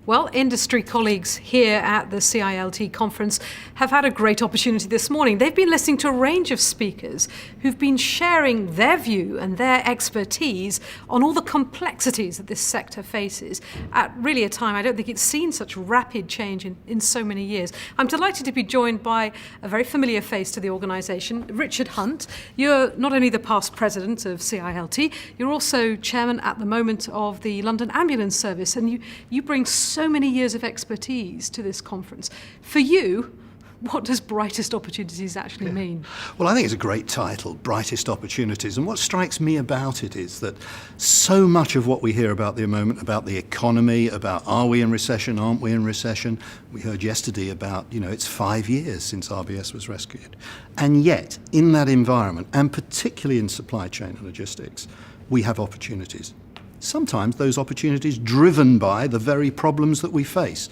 Well, industry colleagues here at the CILT conference have had a great opportunity this morning. They've been listening to a range of speakers who've been sharing their view and their expertise on all the complexities that this sector faces at really a time I don't think it's seen such rapid change in so many years. I'm delighted to be joined by a very familiar face to the organisation, Richard Hunt. You're not only the past president of CILT, you're also chairman at the moment of the London Ambulance Service, and you bring so many years of expertise to this conference. For you, what does brightest opportunities actually mean? Well, I think it's a great title, Brightest Opportunities. And what strikes me about it is that so much of what we hear about the moment, about the economy, about are we in recession, aren't we in recession? We heard yesterday about, it's 5 years since RBS was rescued. And yet, in that environment, and particularly in supply chain and logistics, we have opportunities. Sometimes those opportunities driven by the very problems that we face.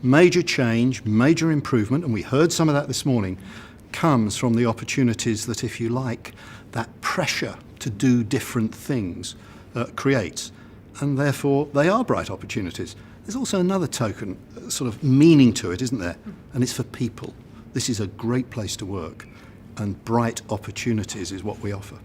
Major change, major improvement, and we heard some of that this morning, comes from the opportunities that, if you like, that pressure to do different things creates. And therefore, they are bright opportunities. There's also another token, sort of meaning to it, isn't there? And it's for people. This is a great place to work, and bright opportunities is what we offer.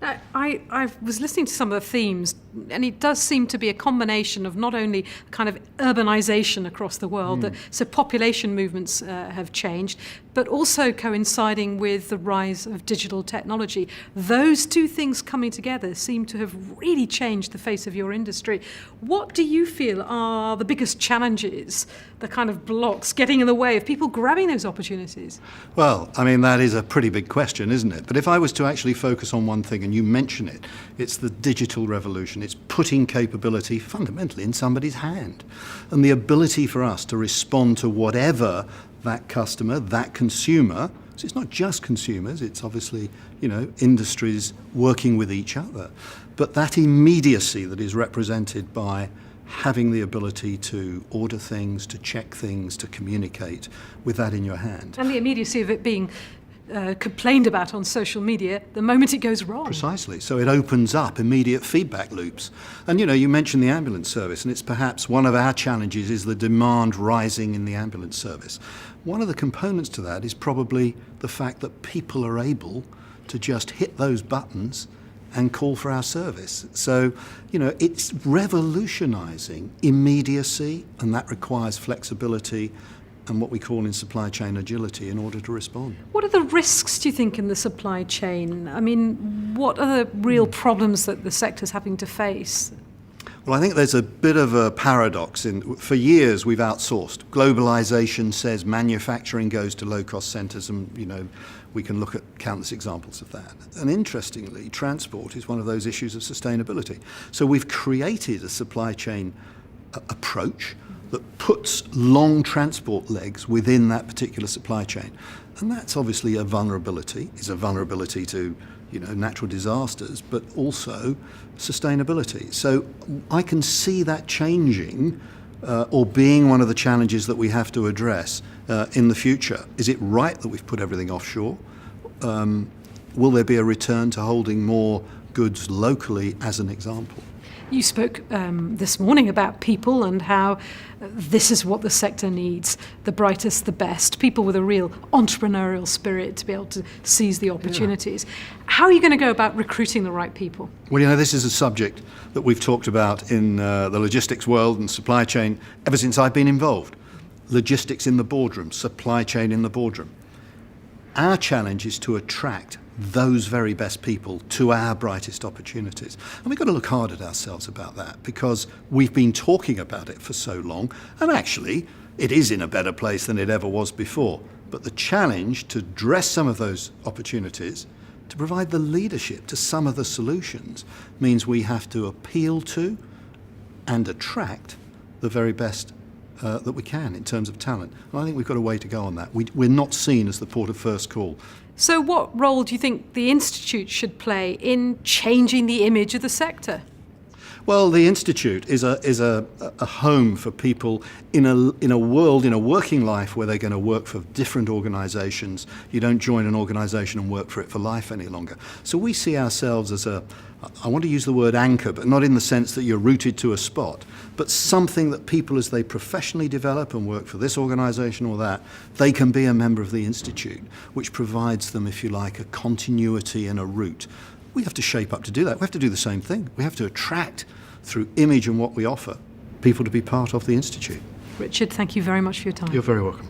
Now, I was listening to some of the themes, and it does seem to be a combination of not only kind of urbanisation across the world, so population movements have changed, but also coinciding with the rise of digital technology. Those two things coming together seem to have really changed the face of your industry. What do you feel are the biggest challenges, the kind of blocks getting in the way of people grabbing those opportunities? Well, that is a pretty big question, isn't it? But if I was to actually focus on one thing, and you mention it, it's the digital revolution. It's putting capability fundamentally in somebody's hand. And the ability for us to respond to whatever that customer, that consumer, so it's not just consumers, it's obviously, industries working with each other. But that immediacy that is represented by having the ability to order things, to check things, to communicate with that in your hand. And the immediacy of it being complained about on social media the moment it goes wrong. Precisely. So it opens up immediate feedback loops. And you mentioned the ambulance service, and it's perhaps one of our challenges is the demand rising in the ambulance service. One of the components to that is probably the fact that people are able to just hit those buttons and call for our service. So, it's revolutionising immediacy, and that requires flexibility and what we call in supply chain agility in order to respond. What are the risks, do you think, in the supply chain? What are the real problems that the sector's having to face? Well, I think there's a bit of a paradox. For years, we've outsourced. Globalization says manufacturing goes to low-cost centres, and, we can look at countless examples of that. And interestingly, transport is one of those issues of sustainability. So we've created a supply chain approach that puts long transport legs within that particular supply chain. And that's obviously a vulnerability. It's a vulnerability to natural disasters, but also sustainability. So I can see that changing or being one of the challenges that we have to address in the future. Is it right that we've put everything offshore? Will there be a return to holding more goods locally, as an example? You spoke this morning about people and how this is what the sector needs, the brightest, the best, people with a real entrepreneurial spirit to be able to seize the opportunities. Yeah. How are you going to go about recruiting the right people? Well, this is a subject that we've talked about in the logistics world and supply chain ever since I've been involved. Logistics in the boardroom, supply chain in the boardroom. Our challenge is to attract those very best people to our brightest opportunities. And we've got to look hard at ourselves about that, because we've been talking about it for so long, and actually it is in a better place than it ever was before. But the challenge to address some of those opportunities, to provide the leadership to some of the solutions, means we have to appeal to and attract the very best that we can in terms of talent. And I think we've got a way to go on that. We're not seen as the port of first call. So what role do you think the Institute should play in changing the image of the sector? Well, the Institute is a home for people in a world, in a working life where they're going to work for different organisations. You don't join an organisation and work for it for life any longer. So we see ourselves as I want to use the word anchor, but not in the sense that you're rooted to a spot, but something that people, as they professionally develop and work for this organisation or that, they can be a member of the Institute, which provides them, if you like, a continuity and a route. We have to shape up to do that. We have to do the same thing. We have to attract, through image and what we offer, people to be part of the Institute. Richard, thank you very much for your time. You're very welcome.